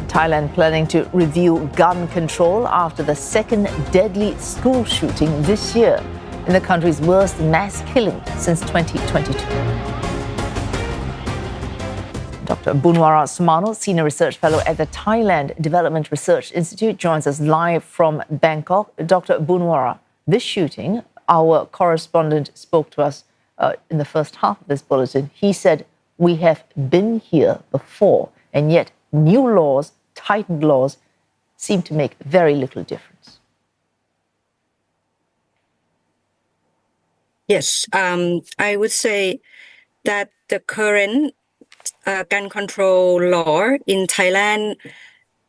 Thailand planning to review gun control after the second deadly school shooting this year in the country's worst mass killing since 2022. Dr. Boonwara Sumano, Senior Research Fellow at the Thailand Development Research Institute, joins us live from Bangkok. Dr. Boonwara, this shooting, our correspondent spoke to us in the first half of this bulletin. He said, "We have been here before, and yet new laws, tightened laws, seem to make very little difference." Yes, I would say that the current gun control law in Thailand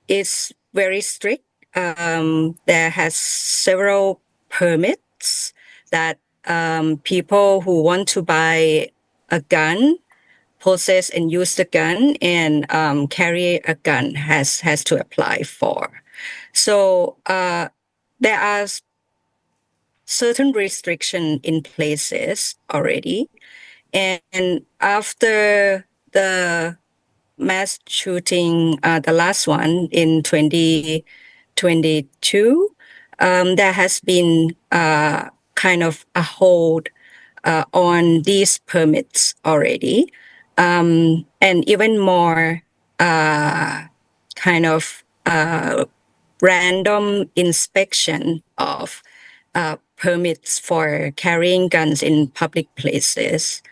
is very strict. There has several permits that people who want to buy a gun, possess and use the gun, and carry a gun has to apply for. So there are certain restrictions in places already. And after the mass shooting, the last one in 2022, there has been kind of a hold on these permits already. And even more kind of random inspection of permits for carrying guns in public places.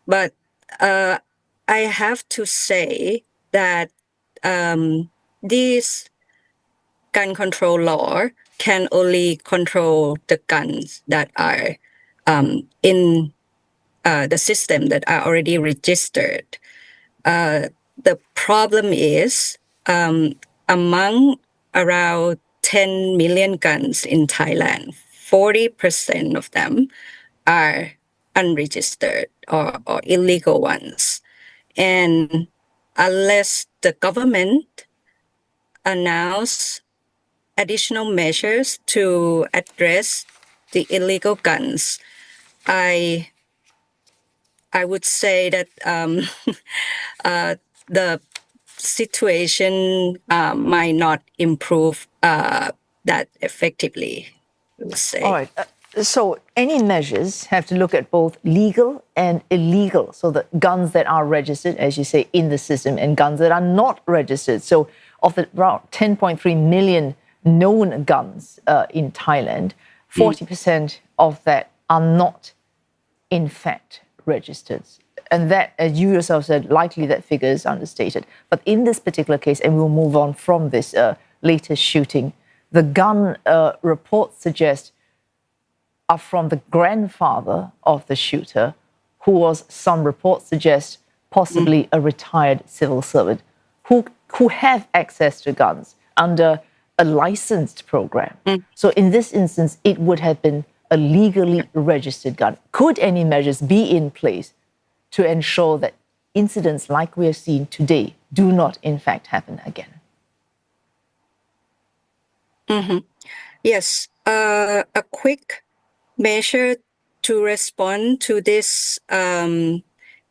But I have to say that this gun control law can only control the guns that are in the system that are already registered. The problem is among around 10 million guns in Thailand, 40% of them are unregistered or illegal ones. And unless the government announce additional measures to address the illegal guns, I would say that the situation might not improve that effectively, I would say. All right. So any measures have to look at both legal and illegal. So the guns that are registered, as you say, in the system, and guns that are not registered. So of the around 10.3 million known guns in Thailand, 40% of that are not, in fact, registered. And that, as you yourself said, likely that figure is understated. But in this particular case, and we'll move on from this latest shooting, the gun reports suggest are from the grandfather of the shooter, who was, some reports suggest, possibly a retired civil servant, who have access to guns under a licensed program. So in this instance, it would have been a legally registered gun. Could any measures be in place to ensure that incidents like we are seeing today do not, in fact, happen again? Yes, a quick measure to respond to this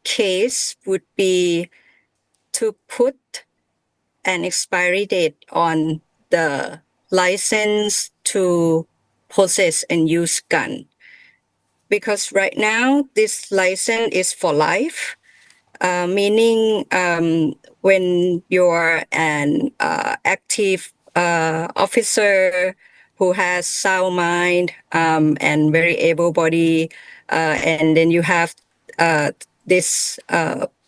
case would be to put an expiry date on the license to possess and use gun. Because right now, this license is for life, meaning when you're an active officer who has sound mind and very able body, and then you have this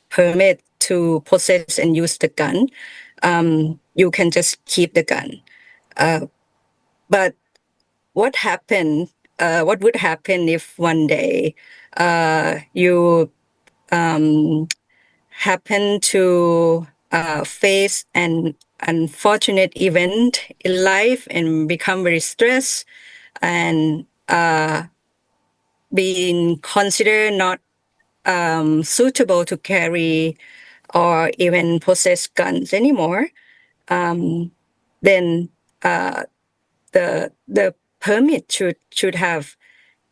permit to possess and use the gun, you can just keep the gun. But what would happen if one day you happen to face an unfortunate event in life and become very stressed and being considered not suitable to carry or even possess guns anymore, then the permit should have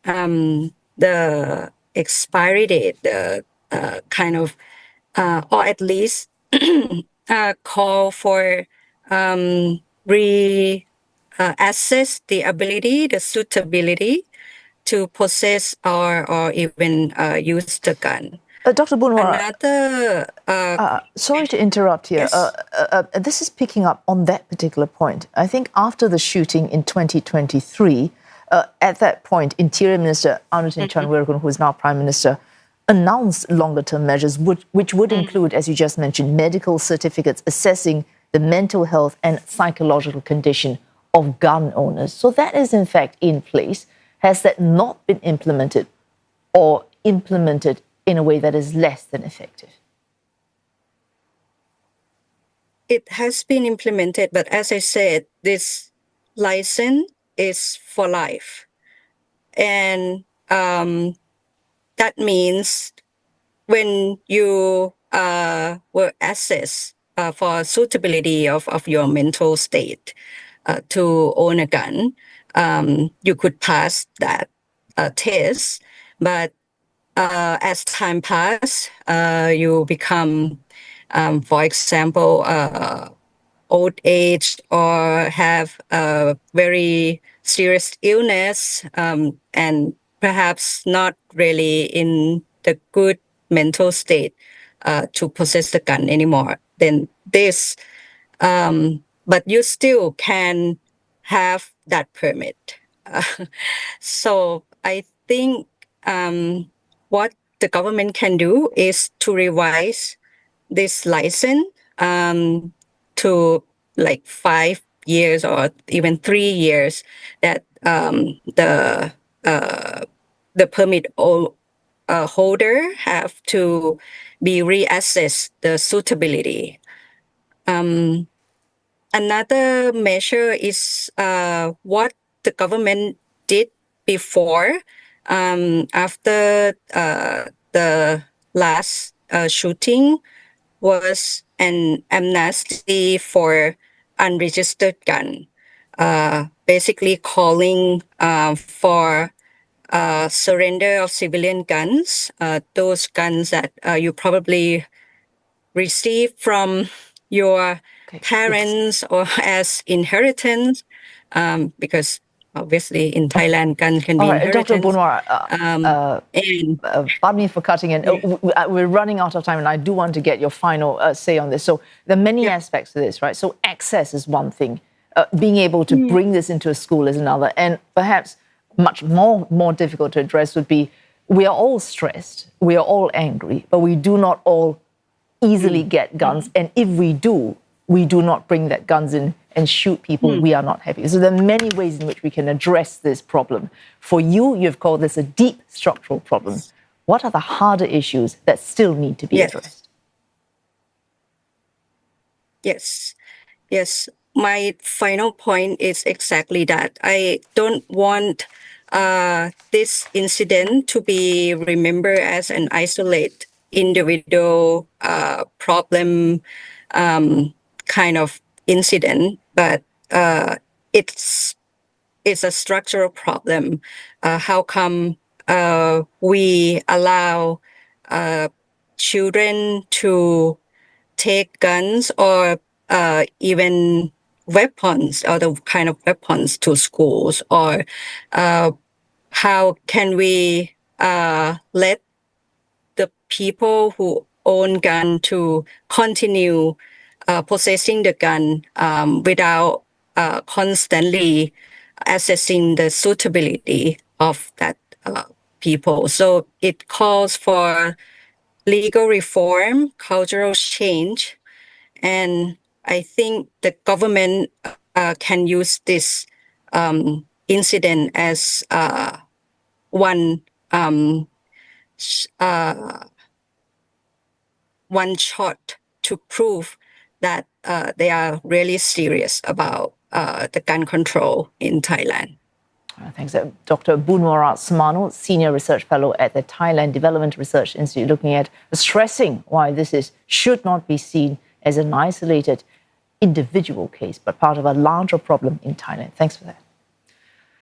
the expiry date, the kind of, or at least call for assess the ability, the suitability to possess or even use the gun. Dr. Boonwara, Another, sorry to interrupt here. yes. This is picking up on that particular point. I think after the shooting in 2023, at that point, Interior Minister Anutin Charnvirakul, who is now Prime Minister, announced longer-term measures, which would include, as you just mentioned, medical certificates assessing the mental health and psychological condition of gun owners. So that is, in fact, in place. Has that not been implemented or implemented in a way that is less than effective? It has been implemented, but as I said, this license is for life. And that means when you were assessed for suitability of your mental state to own a gun, you could pass that test. But as time passes, you become, for example, old age or have a very serious illness and perhaps not really in the good mental state to possess the gun anymore, then this, but you still can have that permit. So I think what the government can do is to revise this license to like 5 years or even 3 years, that the permit holder have to be reassess the suitability. Another measure is what the government did before, after the last shooting, was an amnesty for unregistered gun, basically calling for surrender of civilian guns, those guns that you probably received from your parents or as inheritance, because obviously in Thailand, guns can be inherited. Dr. Boonwara, pardon me for cutting in. We're running out of time, and I do want to get your final say on this. So there are many aspects to this, right? So access is one thing. Being able to bring this into a school is another. And perhaps much more difficult to address would be, we are all stressed, we are all angry, but we do not all easily get guns. And if we do not bring that guns in and shoot people, we are not happy. So there are many ways in which we can address this problem. For you, you've called this a deep structural problem. What are the harder issues that still need to be addressed? Yes. My final point is exactly that. I don't want this incident to be remembered as an isolated individual problem kind of incident, but it's a structural problem. How come we allow children to take guns or even weapons, other kind of weapons, to schools? Or how can we let the people who own gun to continue possessing the gun without constantly assessing the suitability of that people? So it calls for legal reform, cultural change, and I think the government can use this incident as one shot to prove that they are really serious about the gun control in Thailand. Thanks. Dr. Boonwara Sumano, Senior Research Fellow at the Thailand Development Research Institute, looking at stressing why this should not be seen as an isolated individual case, but part of a larger problem in Thailand. Thanks for that.